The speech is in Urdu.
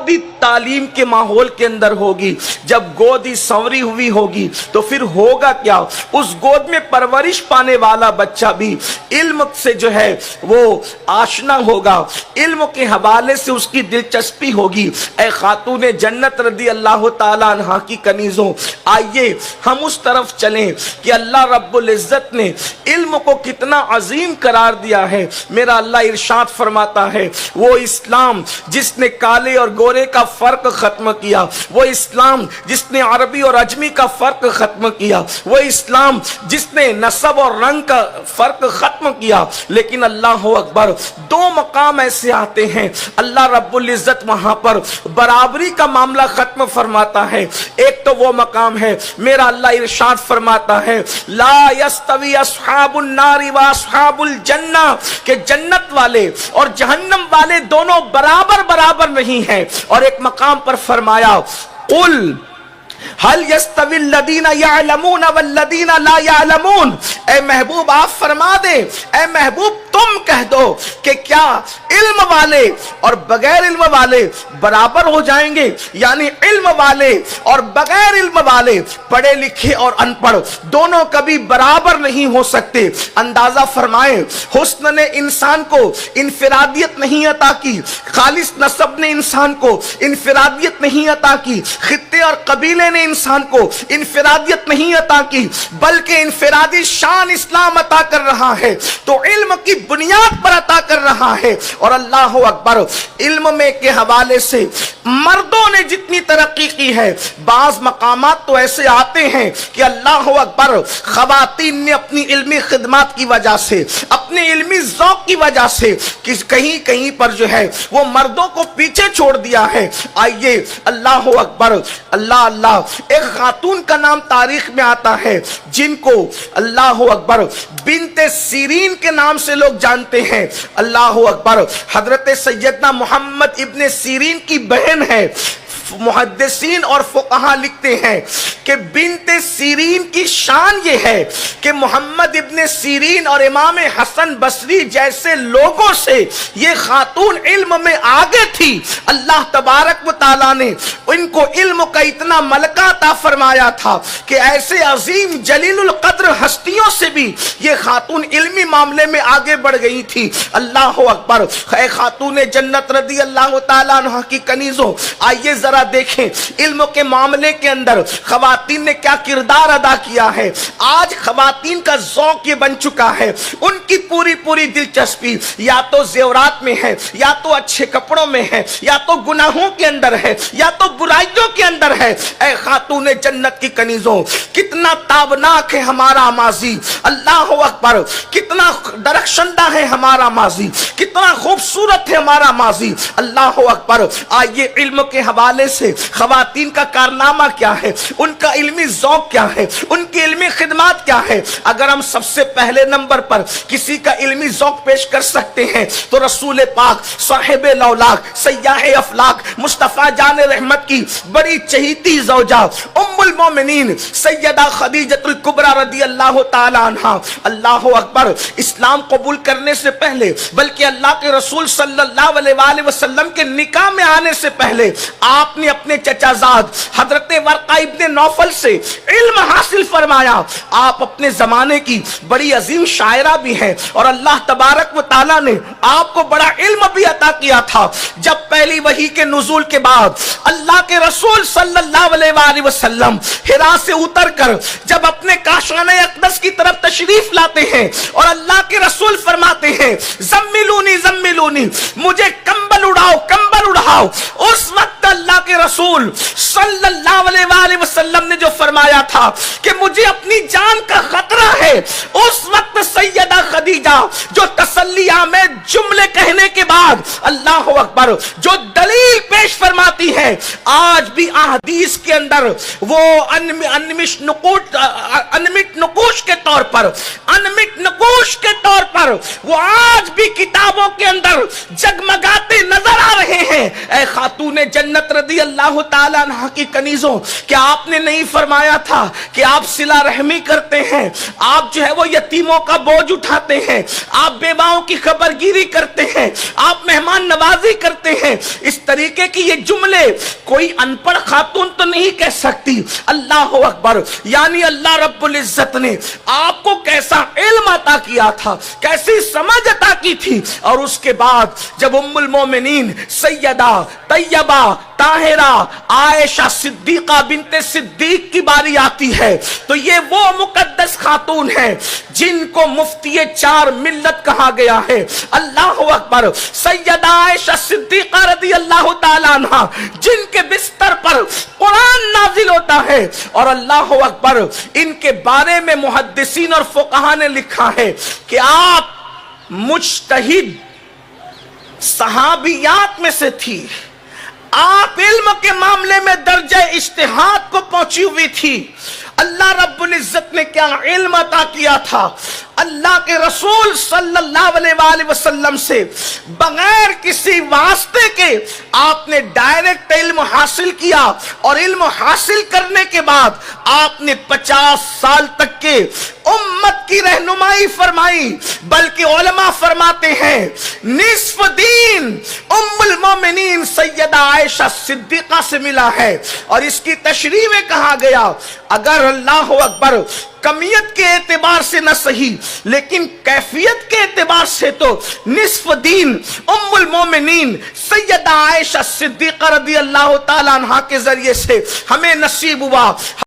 گودی تعلیم کے ماحول کے اندر ہوگی، جب گودی سنوری ہوئی ہوگی تو پھر ہوگا کیا؟ اس گود میں پرورش پانے والا بچہ بھی علم سے جو ہے وہ آشنا ہوگا، علم کے حوالے سے اس کی دلچسپی ہوگی۔ اے خاتون جنت رضی اللہ تعالیٰ عنہ کی کنیزوں، آئیے ہم اس طرف چلیں کہ اللہ رب العزت نے علم کو کتنا عظیم قرار دیا ہے۔ میرا اللہ ارشاد فرماتا ہے، وہ اسلام جس نے کالے اور گورے کا فرق ختم کیا، وہ اسلام جس نے عربی اور اجمی کا فرق ختم کیا، وہ اسلام جس نے نسب اور رنگ کا فرق ختم کیا، لیکن اللہ اکبر دو مقام ایسے آتے ہیں اللہ رب العزت وہاں پر برابری کا معاملہ ختم فرماتا ہے۔ ایک تو وہ مقام ہے، میرا اللہ ارشاد فرماتا ہے لا یستوی اصحاب النار و اصحاب الجنہ، کہ جنت والے اور جہنم والے دونوں برابر برابر نہیں ہیں۔ اور ایک مقام پر فرمایا قل هل يستوي الذين يعلمون والذين لا يعلمون، اے محبوب آپ فرما دیں، اے محبوب تم کہہ دو کہ کیا علم والے اور بغیر علم والے برابر ہو جائیں گے؟ یعنی علم والے اور بغیر علم والے، پڑھے لکھے اور ان پڑھ دونوں کبھی برابر نہیں ہو سکتے۔ اندازہ فرمائیں، حسن نے انسان کو انفرادیت نہیں عطا کی، خالص نسب نے انسان کو انفرادیت نہیں عطا کی، خطے اور قبیلے نے انسان کو انفرادیت نہیں عطا کی، بلکہ انفرادی شان اسلام عطا کر رہا ہے، تو علم کی بنیاد پر عطا کر رہا ہے۔ اور اللہ اکبر، علم میں کے حوالے سے مردوں نے جتنی ترقی کی ہے، بعض مقامات تو ایسے آتے ہیں کہ اللہ اکبر خواتین نے اپنی علمی خدمات کی وجہ سے، اپنے علمی ذوق کی وجہ سے کہیں کہیں پر جو ہے وہ مردوں کو پیچھے چھوڑ دیا ہے۔ آئیے اللہ اکبر، اللہ اللہ، ایک خاتون کا نام تاریخ میں آتا ہے جن کو اللہ اکبر بنت سیرین کے نام سے لوگ جانتے ہیں۔ اللہ اکبر، حضرت سیدنا محمد ابن سیرین کی بہن ہے۔ محدثین اور فقہا لکھتے ہیں کہ بنت سیرین کی شان یہ ہے کہ محمد ابن سیرین اور امام حسن بصری جیسے لوگوں سے یہ خاتون علم میں آگے تھی۔ اللہ تبارک و تعالیٰ نے ان کو علم کا اتنا ملکہ عطا فرمایا تھا کہ ایسے عظیم جلیل القدر ہستیوں سے بھی یہ خاتون علمی معاملے میں آگے بڑھ گئی تھی۔ اللہ اکبر، اے خاتون جنت رضی اللہ تعالیٰ عنہ کی کنیزوں، آئیے ذرا دیکھیں علم کے معاملے کے اندر خواتین نے کیا کردار ادا کیا ہے۔ آج خواتین کا ذوق یہ بن چکا ہے، ان کی پوری دلچسپی یا تو زیورات میں ہے، یا تو اچھے کپڑوں میں ہے، یا تو گناہوں کے اندر ہے، یا تو برائیوں کے اندر ہے۔ اے خاتون جنت کی کنیزوں، کتنا تابناک ہے ہمارا ماضی، اللہ اکبر، کتنا درخشندہ ہے ہمارا ماضی، کتنا خوبصورت ہے ہمارا ماضی، اللہ اکبر۔ آئیے علم کے حوالے سے خواتین کا کارنامہ کیا ہے، ان کا علمی ذوق کیا ہے، ان کی علمی خدمات کیا ہے۔ اگر ہم سب سے پہلے نمبر پر کسی کا علمی ذوق پیش کر سکتے ہیں تو رسول پاک صاحب لولاک سیاح افلاک مصطفیٰ جان رحمت کی بڑی چہیتی زوجہ ام المومنین سیدہ خدیجہ الکبریٰ رضی اللہ تعالی عنہ، اللہ اکبر، اسلام قبول کرنے سے پہلے بلکہ اللہ کے رسول صلی اللہ علیہ وآلہ وسلم کے نکاح میں آنے سے پہلے آپ نے اپنے چچا زاد حضرت ورقہ ابن نوفل سے علم حاصل فرمایا۔ آپ اپنے زمانے کی بڑی عظیم شاعرہ بھی ہیں اور اللہ تبارک و تعالیٰ نے آپ کو بڑا علم بھی عطا کیا تھا۔ جب پہلی وحی کے نزول کے بعد اللہ کے رسول صلی اللہ علیہ وآلہ وسلم حرا سے اتر کر جب اپنے کاشانہ اقدس کی طرف تشریف لاتے ہیں اور اللہ کے رسول فرماتے ہیں زملونی زملونی، مجھے کمبل اڑاؤ کمبل اڑاؤ، اس وقت اللہ کے رسول صلی اللہ علیہ وآلہ وسلم نے جو فرمایا تھا کہ مجھے اپنی جان کا خطرہ ہے، اس وقت سیدہ خدیجہ جو تسلی آمیز جملے کہنے کے بعد اللہ اکبر جو دلیل پیش فرماتی ہے، آج بھی احادیث کے اندر وہ انمٹ نقوش کے طور پر وہ آج بھی کتابوں کے اندر جگمگاتے نظر آ رہے ہیں۔ اے خاتون جنت رضی اللہ تعالیٰ عنہ کی کنیزوں، کیا آپ نے نہیں فرمایا تھا کہ آپ صلہ رحمی کرتے ہیں، آپ جو ہے وہ یتیموں کا بوجھ اٹھاتے ہیں، آپ بیواؤں کی خبرگیری کرتے ہیں، آپ مہمان نوازی کرتے ہیں؟ اس طریقے کی یہ جملے سے کوئی ان پڑھ خاتون تو نہیں کہہ سکتی اللہ اکبر. یعنی اللہ رب العزت نے آپ کو کیسا علم عطا کیا تھا, کیسی سمجھ عطا کی تھی. اور اس کے بعد جب ام المومنین سیدہ طیبہ طاہرہ عائشہ صدیقہ بنت صدیق کی باری آتی ہے تو یہ وہ مقدس خاتون ہے جن کو مفتی 4 ملت کہا گیا ہے. اللہ اکبر. سیدہ عائشہ صدیقہ رضی اللہ تعالیٰ عنہ جن کے بستر پر قرآن نازل ہوتا ہے, اور اللہ اکبر ان کے بارے میں محدثین اور فقہا نے لکھا ہے کہ آپ مجتہد صحابیات میں سے تھی. آپ علم کے معاملے میں درجہ اجتہاد کو پہنچی ہوئی تھی. اللہ رب العزت نے کیا علم عطا کیا تھا. اللہ کے رسول صلی اللہ علیہ وآلہ وسلم سے بغیر کسی واسطے کے آپ نے ڈائریکٹ علم حاصل کیا, اور علم حاصل کرنے کے بعد آپ نے 50 سال تک کے امت کی رہنمائی فرمائی. بلکہ علماء فرماتے ہیں نصف دین ام المومنین سیدہ عائشہ صدیقہ سے ملا ہے. اور اس کی تشریح میں کہا گیا اگر اللہ اکبر کمیت کے اعتبار سے نہ صحیح لیکن کیفیت کے اعتبار سے تو نصف دین ام المومنین سیدہ عائشہ صدیقہ رضی اللہ تعالیٰ عنہ کے ذریعے سے ہمیں نصیب ہوا.